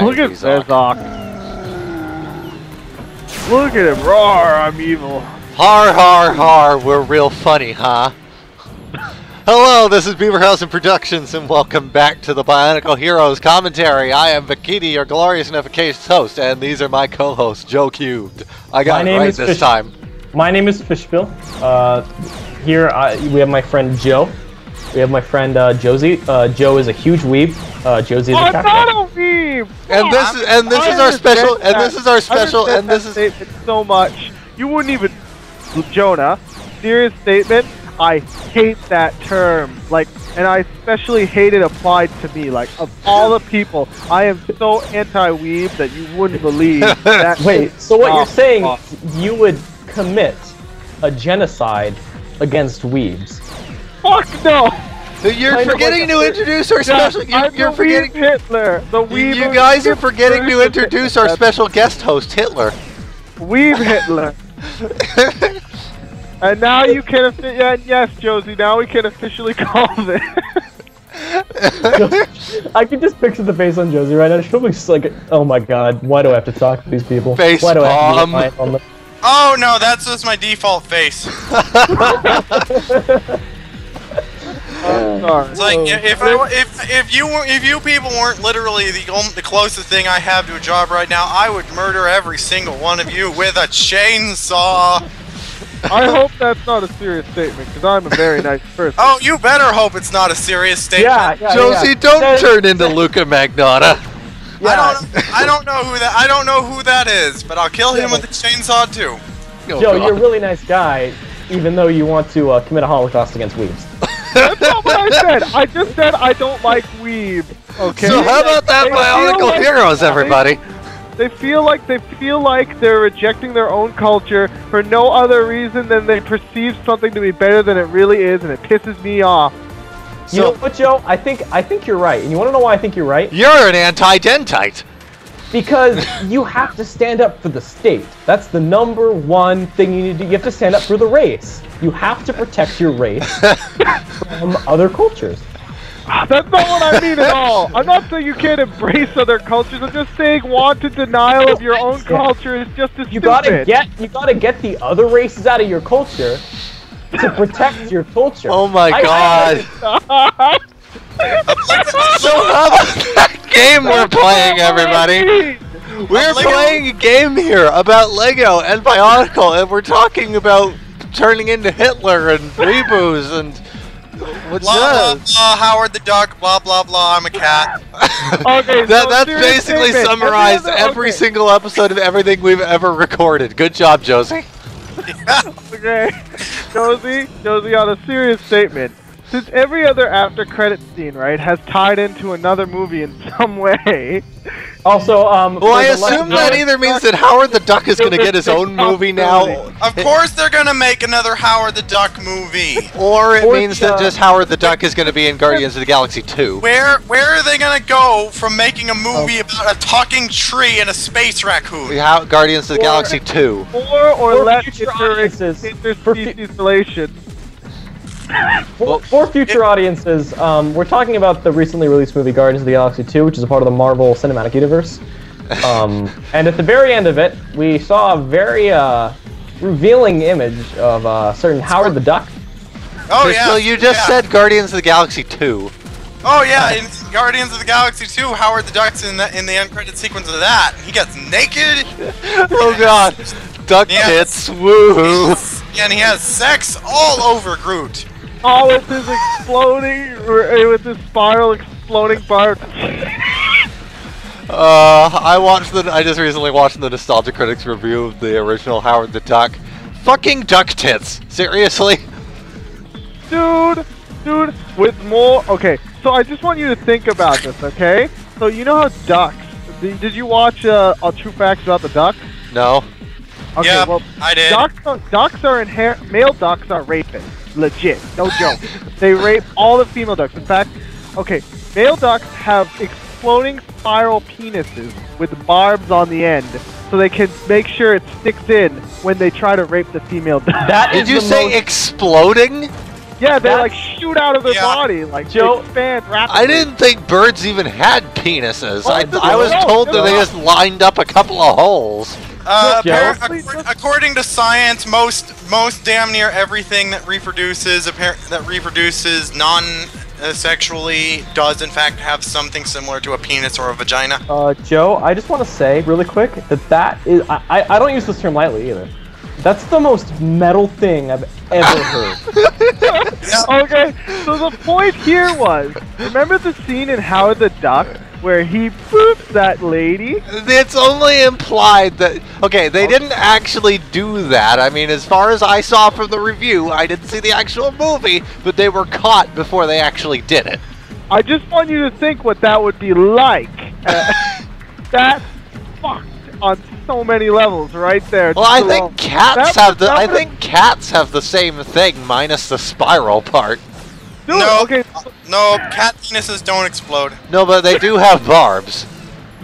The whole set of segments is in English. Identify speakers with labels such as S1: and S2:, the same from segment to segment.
S1: Look at Zezok. Look at him. Roar, I'm evil.
S2: Har har har, we're real funny, huh? Hello, this is Beaverhousin Productions, and welcome back to the Bionicle Heroes commentary. I am Vakiti, your glorious and efficacious host, and these are my co-hosts, Joe Cubed. I got it right this time.
S3: My name is Fishspill. Here we have my friend Joe. We have my friend Josie. Joe is a huge weeb. Josie is a cat.
S1: I'm not a weeb.
S2: And this is our special. And this is our special. And this is
S1: so much. You wouldn't even, Jonah. Serious statement. I hate that term. Like, and I especially hate it applied to me. Like, of all the people, I am so anti-weeb that you wouldn't believe. That
S3: Wait. So what you're saying? You would commit a genocide against weebs?
S1: Fuck no!
S2: You're forgetting to introduce our special. You're forgetting
S1: Hitler. The weeb.
S2: You guys are forgetting to introduce our special guest host, Hitler.
S1: Weeb Hitler. And now you can yes, Josie. Now we can officially call this.
S3: I can just picture the face on Josie right now. She'll be just like, "Oh my God, why do I have to talk to these people?
S2: Face
S3: why do I have
S2: bomb.
S3: to be on them?"
S4: Oh no, that's just my default face. It's like if you people weren't literally the closest thing I have to a job right now, I would murder every single one of you with a chainsaw.
S1: I hope that's not a serious statement, because I'm a very nice person.
S4: Oh, you better hope it's not a serious statement.
S3: Yeah,
S2: Josie, don't turn into Luca Magnotta.
S3: Yeah.
S4: I don't know who that is, but I'll kill him with a chainsaw too.
S2: Oh,
S3: Joe, you're a really nice guy, even though you want to commit a Holocaust against weebs.
S1: That's not what I said. I just said I don't like weeb. Okay.
S2: So how about that Bionicle Heroes, everybody?
S1: They feel like they're rejecting their own culture for no other reason than they perceive something to be better than it really is, and it pisses me off.
S3: You know what, Joe? I think you're right. And you want to know why I think you're right?
S2: You're an anti-dentite.
S3: Because you have to stand up for the state. That's the #1 thing you need to do. You have to stand up for the race. You have to protect your race from other cultures.
S1: That's not what I mean at all. I'm not saying you can't embrace other cultures. I'm just saying wanted denial of your own culture is just as stupid.
S3: You gotta get the other races out of your culture to protect your culture.
S2: Oh my God. So how about that game we're playing, everybody? We're playing a game here about Lego and Bionicle, and we're talking about turning into Hitler and reboos and what's
S4: blah, blah, blah, Howard the Duck, blah, blah, blah, I'm a cat.
S1: Okay,
S2: that's basically summarized every single episode of everything we've ever recorded. Good job, Josie.
S1: Okay, Josie, on a serious statement. Since every other after credit scene, right, has tied into another movie in some way.
S3: Also,
S2: well, I assume that either means that Howard the Duck is going to get his own movie now.
S4: Of course they're going to make another Howard the Duck movie.
S2: Or it means that just Howard the Duck is going to be in Guardians of the Galaxy 2.
S4: Where are they going to go from making a movie about a talking tree and a space raccoon?
S2: Guardians of the Galaxy 2.
S1: Or less
S3: interspecies
S1: relations.
S3: For future audiences, we're talking about the recently released movie Guardians of the Galaxy 2, which is a part of the Marvel Cinematic Universe. And at the very end of it, we saw a very revealing image of a certain Howard the Duck.
S4: Oh yeah.
S2: So you just said Guardians of the Galaxy 2.
S4: Oh yeah, in Guardians of the Galaxy 2, Howard the Duck's in the uncredited sequence of that. He gets naked.
S2: Oh God, duck tits, woohoo!
S4: And he has sex all over Groot.
S1: Oh, with his exploding, with his spiral exploding bar.
S2: I just recently watched the Nostalgia Critics review of the original Howard the Duck. Fucking duck tits. Seriously?
S1: Dude, with more. Okay, so I just want you to think about this, okay? So you know how ducks. Did you watch True Facts About the Ducks?
S2: No.
S1: Okay,
S4: yeah,
S1: well,
S4: I did.
S1: Male ducks are rapists. Legit, no joke. They rape all the female ducks. In fact, okay, male ducks have exploding spiral penises with barbs on the end so they can make sure it sticks in when they try to rape the female duck.
S3: That
S2: Did
S3: is
S2: you
S3: the
S2: say
S3: most-
S2: exploding?
S1: Yeah, they like shoot out of their body, like
S3: Joe-
S1: they expand rapidly.
S2: I didn't think birds even had penises.
S1: Oh,
S2: I was told that they just lined up a couple of holes.
S3: Joe?
S4: According to science, most damn near everything that reproduces non-sexually does in fact have something similar to a penis or a vagina.
S3: Joe, I just want to say really quick that is I don't use this term lightly either. That's the most metal thing I've ever heard.
S1: Okay, so the point here was, remember the scene in Howard the Duck where he boops that lady?
S2: It's only implied that... Okay, they didn't actually do that. I mean, as far as I saw from the review, I didn't see the actual movie, but they were caught before they actually did it.
S1: I just want you to think what that would be like. That's fucked on so many levels, right there.
S2: Well, I think cats have the... I think cats have the same thing, minus the spiral part.
S1: Dude,
S4: No,
S1: okay.
S4: no, cat penises don't explode.
S2: No, but they do have barbs.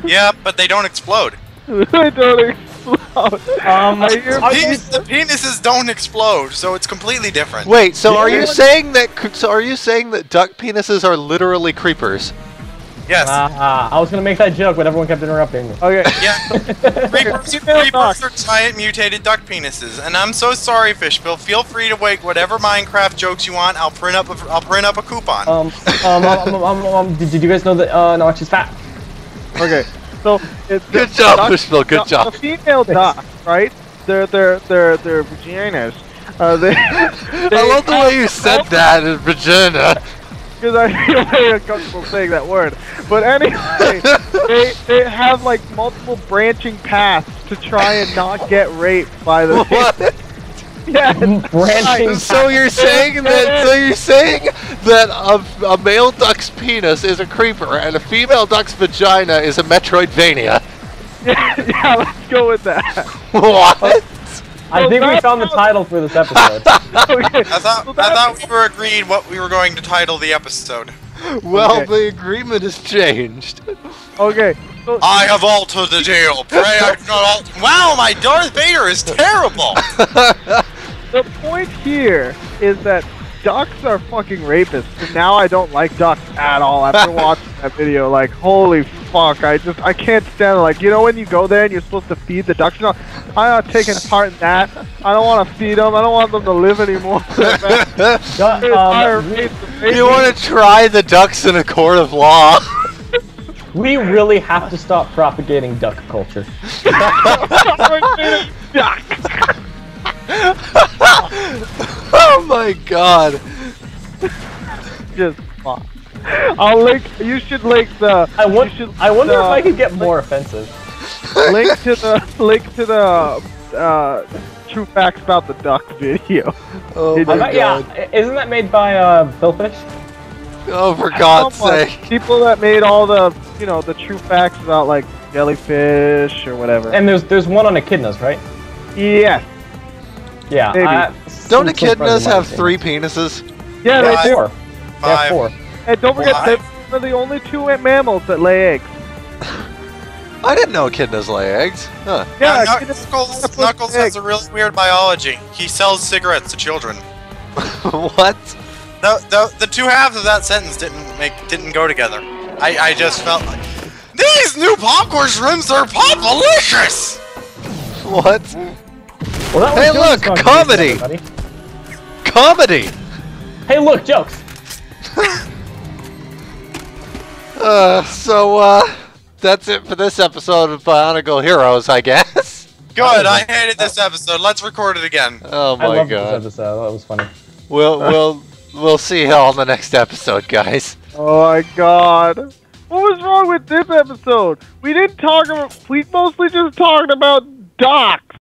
S4: Yeah, but they don't explode.
S1: They don't explode.
S4: The penises don't explode, so it's completely different.
S2: Wait, so are you saying that? So are you saying that duck penises are literally creepers?
S4: Yes.
S3: I was gonna make that joke, but everyone kept interrupting me.
S1: Okay.
S4: Yeah. Reapers are giant mutated duck penises, and I'm so sorry, Fishspill. Feel free to make whatever Minecraft jokes you want. I'll print up a coupon.
S3: Did you guys know that Notch is fat?
S1: Okay. So it's
S2: Good job, Fishspill. Good job.
S1: The female duck, right? They're vaginas.
S2: I love the way you said that in Vagina.
S1: Because I feel very uncomfortable saying that word. But anyway, they have like multiple branching paths to try and not get raped by the
S2: What?
S1: Yeah,
S3: Branching
S2: So you're saying that? So you're saying that a male duck's penis is a creeper and a female duck's vagina is a Metroidvania?
S1: yeah, let's go with that.
S2: What?
S3: I think we found the title for this episode.
S1: Okay.
S4: I thought we were agreed what we were going to title the episode.
S2: Well,
S1: Okay.
S2: the agreement has changed.
S1: Okay. So,
S4: I have altered the deal. Pray I do not alter. Wow, my Darth Vader is terrible.
S1: the point here is that ducks are fucking rapists, and now I don't like ducks at all after watching that video. Like, holy fuck, I can't stand it. Like, you know when you go there and you're supposed to feed the ducks? You know, I'm not taking part in that. I don't want to feed them. I don't want them to live anymore.
S2: You want to try the ducks in a court of law?
S3: We really have to stop propagating duck culture.
S2: Oh my god.
S1: Just fuck. I'll link. You should link the.
S3: I wonder if I could get more offensive.
S1: link to the true facts about the duck video.
S2: Oh my god.
S3: Yeah, isn't that made by Phil Fish?
S2: Oh, for God's sake.
S1: People that made all the the true facts about like jellyfish or whatever.
S3: And there's one on echidnas, right?
S1: Yes.
S3: Yeah.
S1: Maybe.
S2: Don't echidnas have 3 penises?
S1: Yeah, they do.
S3: 4. They have 4.
S1: And don't forget, they're the only 2 mammals that lay eggs.
S2: I didn't know echidnas lay eggs. Huh.
S1: Yeah,
S4: Knuckles has a really weird biology. He sells cigarettes to children.
S2: What?
S4: The two halves of that sentence didn't go together. I just felt like these new popcorn shrimps are pop-alicious!
S2: What?
S3: Well, that
S2: Hey,
S3: was
S2: look,
S3: Joe's
S2: comedy!
S3: contribution,
S2: Comedy!
S3: everybody. Hey, look, jokes!
S2: That's it for this episode of Bionicle Heroes, I guess.
S4: Good, I hated this episode. Let's record it again.
S2: Oh
S3: I
S2: my
S3: loved
S2: god.
S3: this episode. That was funny.
S2: We'll see y'all in the next episode, guys.
S1: Oh my god. What was wrong with this episode? We mostly just talked about ducks.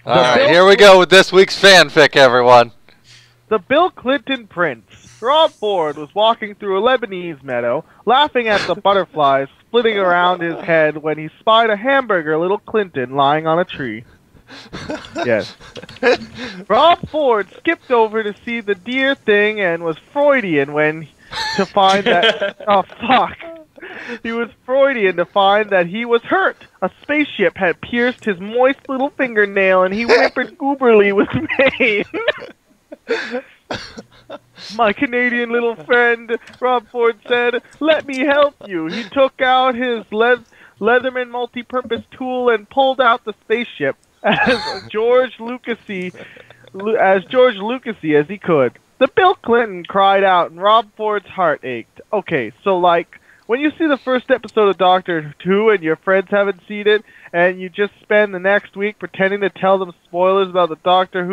S2: Alright, here we go with this week's fanfic, everyone.
S1: The Bill Clinton prince. Rob Ford was walking through a Lebanese meadow, laughing at the butterflies flitting around his head when he spied a hamburger little Clinton lying on a tree. Yes. Rob Ford skipped over to see the dear thing and was Freudian when to find that... Oh, fuck. He was Freudian to find that he was hurt. A spaceship had pierced his moist little fingernail, and he whimpered gooberly with pain. My Canadian little friend, Rob Ford said, "Let me help you." He took out his Leatherman multi-purpose tool and pulled out the spaceship as George Lucasy as he could. The Bill Clinton cried out, and Rob Ford's heart ached. Okay, so like, when you see the first episode of Doctor Who and your friends haven't seen it, and you just spend the next week pretending to tell them spoilers about the Doctor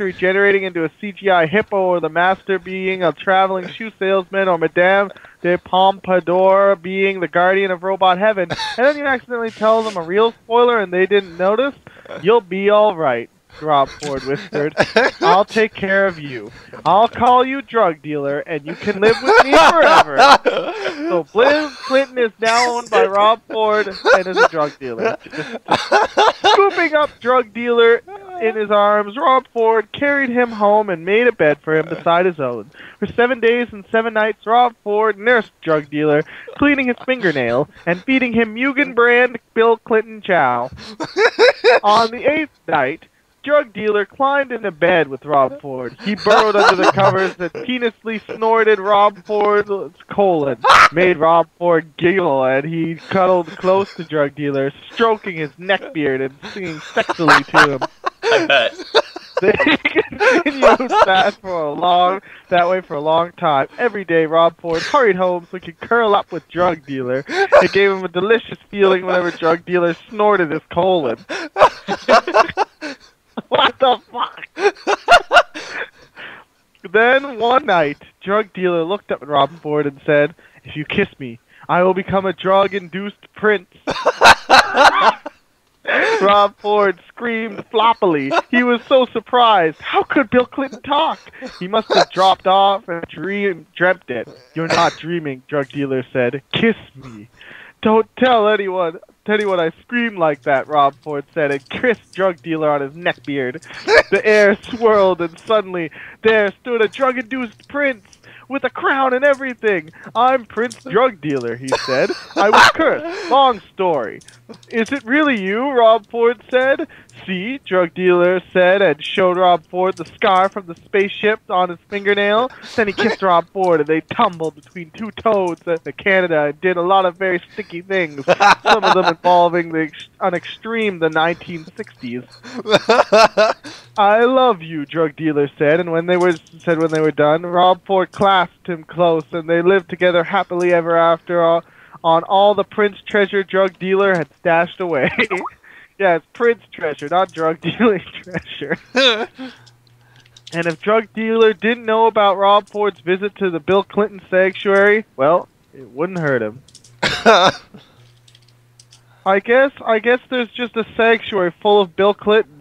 S1: regenerating into a CGI hippo, or the Master being a traveling shoe salesman, or Madame de Pompadour being the guardian of robot heaven, and then you accidentally tell them a real spoiler and they didn't notice, you'll be alright. Rob Ford whispered. I'll take care of you. I'll call you drug dealer, and you can live with me forever. So Bill Clinton is now owned by Rob Ford and is a drug dealer. Scooping up drug dealer in his arms, Rob Ford carried him home and made a bed for him beside his own. For 7 days and 7 nights, Rob Ford nursed drug dealer, cleaning his fingernail and feeding him Mugen brand Bill Clinton chow. On the 8th night, drug dealer climbed into bed with Rob Ford. He burrowed under the covers and penously snorted Rob Ford's colon, made Rob Ford giggle, and he cuddled close to drug dealer, stroking his neckbeard and singing sexily to him.
S5: I bet.
S1: They continued that way for a long time. Every day, Rob Ford hurried home so he could curl up with drug dealer. It gave him a delicious feeling whenever drug dealer snorted his colon. What the fuck? Then, one night, drug dealer looked up at Rob Ford and said, "If you kiss me, I will become a drug-induced prince." Rob Ford screamed floppily. He was so surprised. How could Bill Clinton talk? He must have dropped off and dreamt it. "You're not dreaming," drug dealer said. "Kiss me." "Don't tell anyone I screamed like that," Rob Ford said, and kissed drug dealer on his neckbeard. The air swirled, and suddenly there stood a drug-induced prince with a crown and everything. "I'm Prince Drug Dealer," he said. "I was cursed. Long story." "Is it really you?" Rob Ford said. "See," drug dealer said, and showed Rob Ford the scar from the spaceship on his fingernail. Then he kissed Rob Ford, and they tumbled between two toads to Canada and did a lot of very sticky things, some of them involving the 1960s. "I love you," drug dealer said, and when they were done, Rob Ford clasped him close, and they lived together happily ever after on all the Prince treasure drug dealer had stashed away. Yeah, it's Prince treasure, not drug dealing treasure. And if drug dealer didn't know about Rob Ford's visit to the Bill Clinton sanctuary, well, it wouldn't hurt him. I guess there's just a sanctuary full of Bill Clinton.